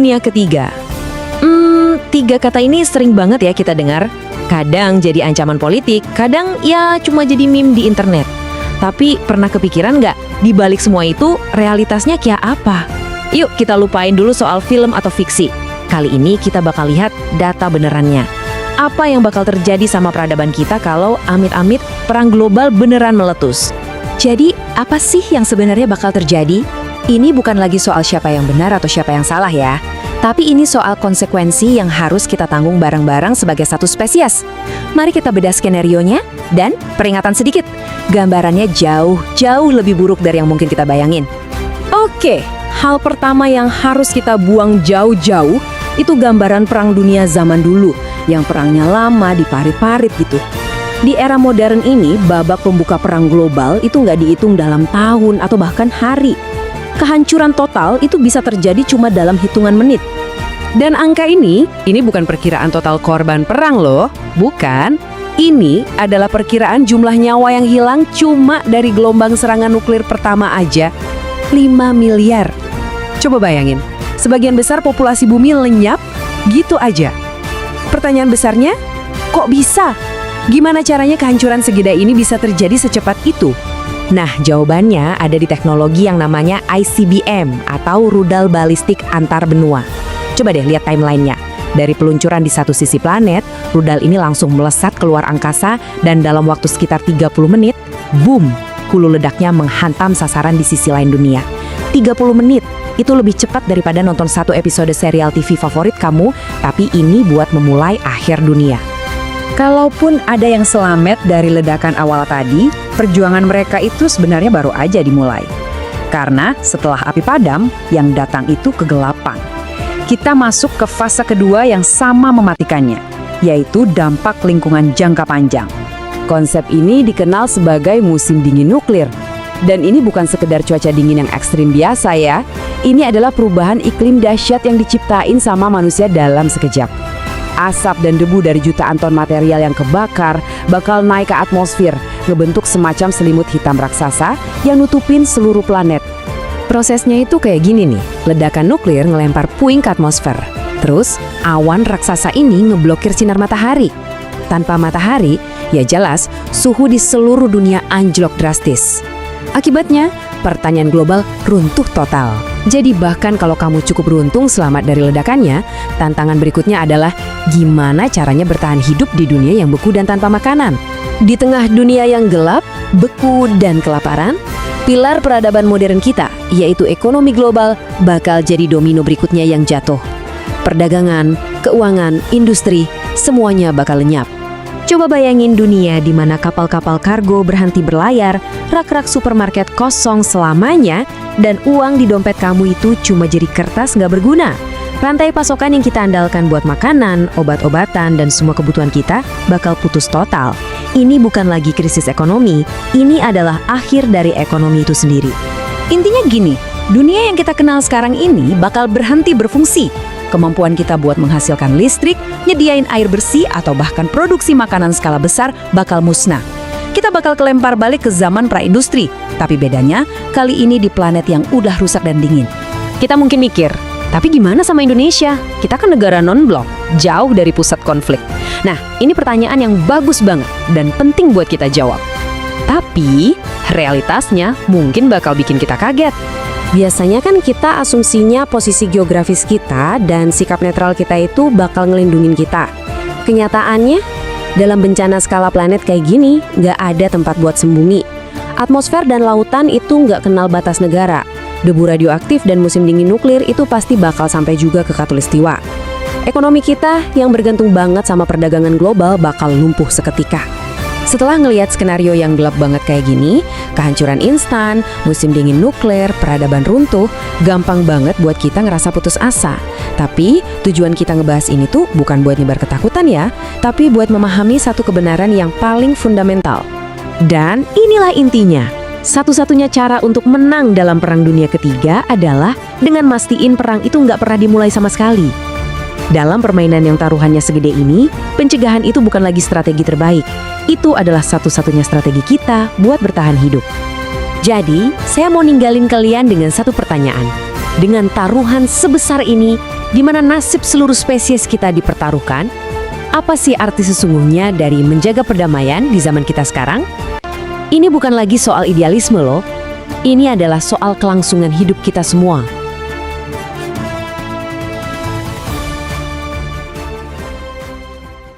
Dunia Ketiga. Tiga kata ini sering banget ya kita dengar. Kadang jadi ancaman politik, kadang ya cuma jadi meme di internet. Tapi pernah kepikiran nggak, di balik semua itu realitasnya kayak apa? Yuk kita lupain dulu soal film atau fiksi. Kali ini kita bakal lihat data benerannya. Apa yang bakal terjadi sama peradaban kita kalau amit-amit perang global beneran meletus? Jadi, apa sih yang sebenarnya bakal terjadi? Ini bukan lagi soal siapa yang benar atau siapa yang salah ya. Tapi ini soal konsekuensi yang harus kita tanggung bareng-bareng sebagai satu spesies. Mari kita bedah skenarionya, dan peringatan sedikit. Gambarannya jauh lebih buruk dari yang mungkin kita bayangin. Oke, hal pertama yang harus kita buang jauh-jauh itu gambaran perang dunia zaman dulu, yang perangnya lama diparit-parit gitu. Di era modern ini, babak pembuka perang global itu nggak dihitung dalam tahun atau bahkan hari. Kehancuran total itu bisa terjadi cuma dalam hitungan menit. Dan angka ini bukan perkiraan total korban perang loh, bukan. Ini adalah perkiraan jumlah nyawa yang hilang cuma dari gelombang serangan nuklir pertama aja, 5 miliar. Coba bayangin, sebagian besar populasi bumi lenyap gitu aja. Pertanyaan besarnya, kok bisa? Gimana caranya kehancuran segede ini bisa terjadi secepat itu? Nah, jawabannya ada di teknologi yang namanya ICBM atau rudal balistik antar benua. Coba deh lihat timelinenya. Dari peluncuran di satu sisi planet, rudal ini langsung melesat keluar angkasa dan dalam waktu sekitar 30 menit, boom, hulu ledaknya menghantam sasaran di sisi lain dunia. 30 menit, itu lebih cepat daripada nonton satu episode serial TV favorit kamu, tapi ini buat memulai akhir dunia. Kalaupun ada yang selamat dari ledakan awal tadi, perjuangan mereka itu sebenarnya baru aja dimulai. Karena setelah api padam, yang datang itu kegelapan. Kita masuk ke fase kedua yang sama mematikannya, yaitu dampak lingkungan jangka panjang. Konsep ini dikenal sebagai musim dingin nuklir. Dan ini bukan sekedar cuaca dingin yang ekstrim biasa ya. Ini adalah perubahan iklim dahsyat yang diciptain sama manusia dalam sekejap. Asap dan debu dari jutaan ton material yang kebakar bakal naik ke atmosfer, ngebentuk semacam selimut hitam raksasa yang nutupin seluruh planet. Prosesnya itu kayak gini nih, ledakan nuklir ngelempar puing ke atmosfer. Terus, awan raksasa ini ngeblokir sinar matahari. Tanpa matahari, ya jelas, suhu di seluruh dunia anjlok drastis. Akibatnya, pertanian global runtuh total. Jadi bahkan kalau kamu cukup beruntung selamat dari ledakannya, tantangan berikutnya adalah gimana caranya bertahan hidup di dunia yang beku dan tanpa makanan. Di tengah dunia yang gelap, beku, dan kelaparan, pilar peradaban modern kita, yaitu ekonomi global, bakal jadi domino berikutnya yang jatuh. Perdagangan, keuangan, industri, semuanya bakal lenyap. Coba bayangin dunia di mana kapal-kapal kargo berhenti berlayar, rak-rak supermarket kosong selamanya, dan uang di dompet kamu itu cuma jadi kertas nggak berguna. Rantai pasokan yang kita andalkan buat makanan, obat-obatan, dan semua kebutuhan kita bakal putus total. Ini bukan lagi krisis ekonomi, ini adalah akhir dari ekonomi itu sendiri. Intinya gini, dunia yang kita kenal sekarang ini bakal berhenti berfungsi. Kemampuan kita buat menghasilkan listrik, nyediain air bersih, atau bahkan produksi makanan skala besar bakal musnah. Kita bakal kelempar balik ke zaman praindustri, tapi bedanya kali ini di planet yang udah rusak dan dingin. Kita mungkin mikir, tapi gimana sama Indonesia? Kita kan negara non-blok, jauh dari pusat konflik. Nah, ini pertanyaan yang bagus banget dan penting buat kita jawab. Tapi, realitasnya mungkin bakal bikin kita kaget. Biasanya kan kita asumsinya posisi geografis kita dan sikap netral kita itu bakal ngelindungin kita. Kenyataannya, dalam bencana skala planet kayak gini, nggak ada tempat buat sembunyi. Atmosfer dan lautan itu nggak kenal batas negara. Debu radioaktif dan musim dingin nuklir itu pasti bakal sampai juga ke Khatulistiwa. Ekonomi kita yang bergantung banget sama perdagangan global bakal lumpuh seketika. Setelah ngelihat skenario yang gelap banget kayak gini, kehancuran instan, musim dingin nuklir, peradaban runtuh, gampang banget buat kita ngerasa putus asa. Tapi tujuan kita ngebahas ini tuh bukan buat nyebar ketakutan ya, tapi buat memahami satu kebenaran yang paling fundamental. Dan inilah intinya, satu-satunya cara untuk menang dalam Perang Dunia Ketiga adalah dengan mastiin perang itu nggak pernah dimulai sama sekali. Dalam permainan yang taruhannya segede ini, pencegahan itu bukan lagi strategi terbaik. Itu adalah satu-satunya strategi kita buat bertahan hidup. Jadi, saya mau ninggalin kalian dengan satu pertanyaan. Dengan taruhan sebesar ini, di mana nasib seluruh spesies kita dipertaruhkan? Apa sih arti sesungguhnya dari menjaga perdamaian di zaman kita sekarang? Ini bukan lagi soal idealisme loh. Ini adalah soal kelangsungan hidup kita semua.